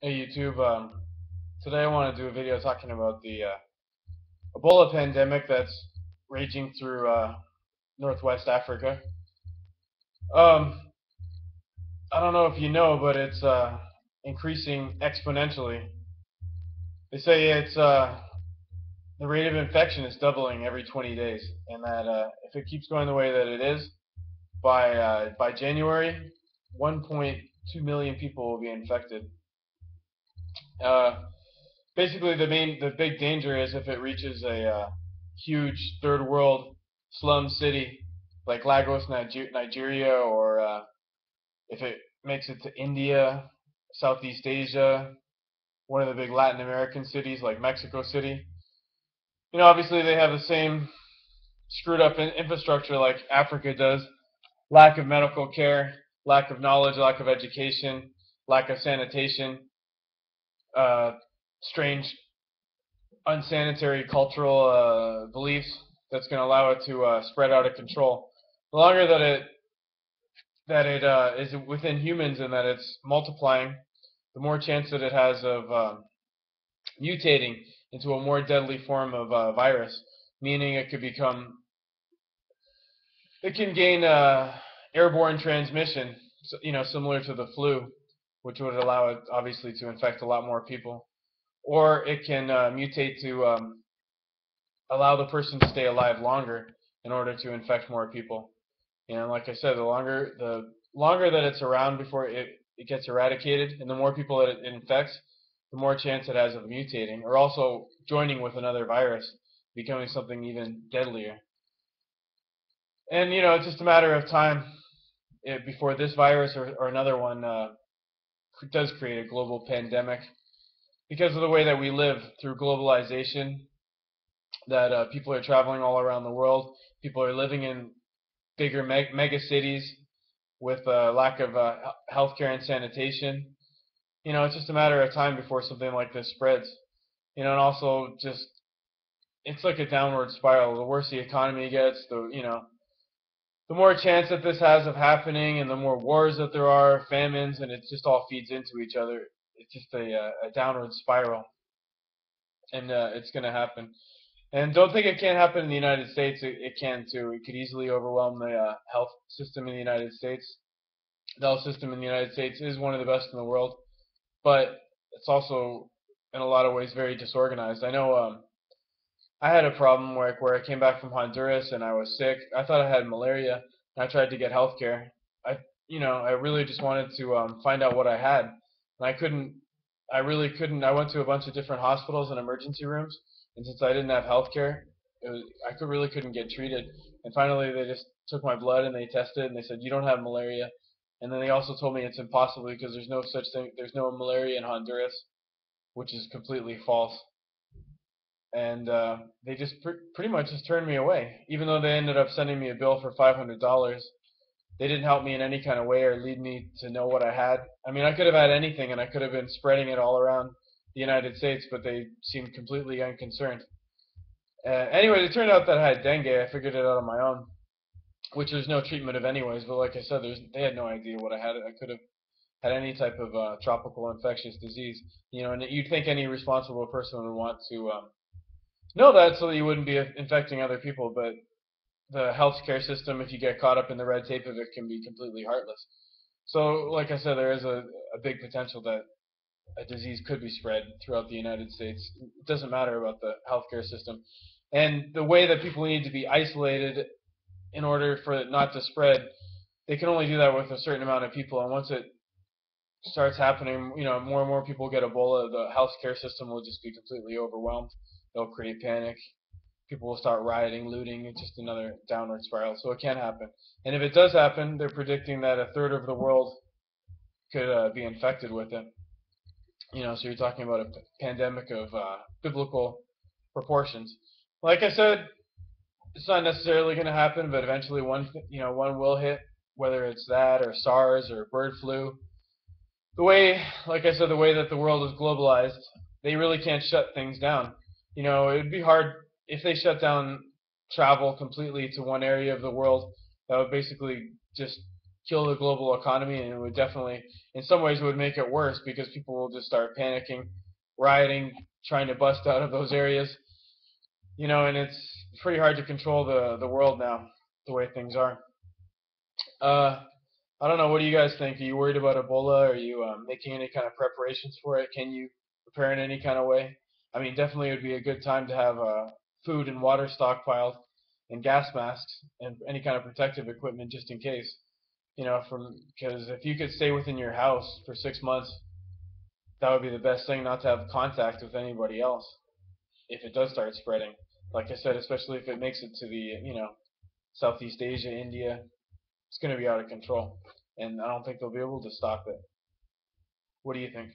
Hey YouTube, today I want to do a video talking about the Ebola pandemic that's raging through Northwest Africa. Um, I don't know if you know, but it's increasing exponentially. They say the rate of infection is doubling every 20 days, and that if it keeps going the way that it is, by January, 1.2 million people will be infected. Uh, Basically the big danger is if it reaches a huge third world slum city like Lagos, Nigeria, or if it makes it to India, Southeast Asia, one of the big Latin American cities like Mexico City. Obviously they have the same screwed up infrastructure like Africa does: lack of medical care, lack of knowledge, lack of education, lack of sanitation, uh, strange unsanitary cultural beliefs that's going to allow it to spread out of control. The longer that it is within humans and that it's multiplying, the more chance that it has of mutating into a more deadly form of virus, meaning it can gain airborne transmission, similar to the flu, which would allow it obviously to infect a lot more people, or it can mutate to allow the person to stay alive longer in order to infect more people. Like I said, the longer that it's around before it gets eradicated, and the more people that it infects, the more chance it has of mutating or also joining with another virus, becoming something even deadlier. And it's just a matter of time before this virus or another one does create a global pandemic because of the way that we live through globalization. That people are traveling all around the world. People are living in bigger mega cities with lack of healthcare and sanitation. It's just a matter of time before something like this spreads. And also just it's like a downward spiral. The worse the economy gets, the more chance that this has of happening, and the more wars that there are, famines, and it just all feeds into each other. It's just a downward spiral, and it's going to happen. And don't think it can't happen in the United States. It can too. It could easily overwhelm the health system in the United States. The health system in the United States is one of the best in the world, but it's also in a lot of ways very disorganized. I know I had a problem where I came back from Honduras and I was sick. I thought I had malaria, and I tried to get health care. I really just wanted to find out what I had, and I couldn't. I really couldn't. I went to a bunch of different hospitals and emergency rooms, and since I didn't have health care, really couldn't get treated. And finally, they just took my blood and they tested, and they said you don't have malaria. And then they also told me it's impossible because there's no such thing. There's no malaria in Honduras, which is completely false. And they just pretty much just turned me away, even though they ended up sending me a bill for $500. They didn't help me in any kind of way or lead me to know what I had. I mean, I could have had anything, and I could have been spreading it all around the United States, but they seemed completely unconcerned. Anyway, it turned out that I had dengue. I figured it out on my own, which there's no treatment of anyways. But like I said, they had no idea what I had. I could have had any type of tropical infectious disease. And you'd think any responsible person would want to know that so that you wouldn't be infecting other people. But the healthcare system, if you get caught up in the red tape of it, can be completely heartless. So, like I said, there is a big potential that a disease could be spread throughout the United States. It doesn't matter about the healthcare system. And the way that people need to be isolated in order for it not to spread, they can only do that with a certain amount of people. And once it starts happening, more and more people get Ebola, the healthcare system will just be completely overwhelmed. They'll create panic. People will start rioting, looting. It's just another downward spiral. So it can happen. And if it does happen, they're predicting that a third of the world could be infected with it. So you're talking about a pandemic of biblical proportions. Like I said, it's not necessarily going to happen, but eventually one will hit, whether it's that or SARS or bird flu. Like I said, the way that the world is globalized, they really can't shut things down. It would be hard if they shut down travel completely to one area of the world. That would basically just kill the global economy, and it would definitely, in some ways, it would make it worse because people will just start panicking, rioting, trying to bust out of those areas. And it's pretty hard to control the world now, the way things are. Uh, I don't know. What do you guys think? Are you worried about Ebola? Are you making any kind of preparations for it? Can you prepare in any kind of way? I mean, definitely it would be a good time to have food and water stockpiled, and gas masks, and any kind of protective equipment just in case. From because if you could stay within your house for 6 months, that would be the best thing, not to have contact with anybody else if it does start spreading. Like I said, especially if it makes it to the Southeast Asia, India, it's going to be out of control, and I don't think they'll be able to stop it. What do you think?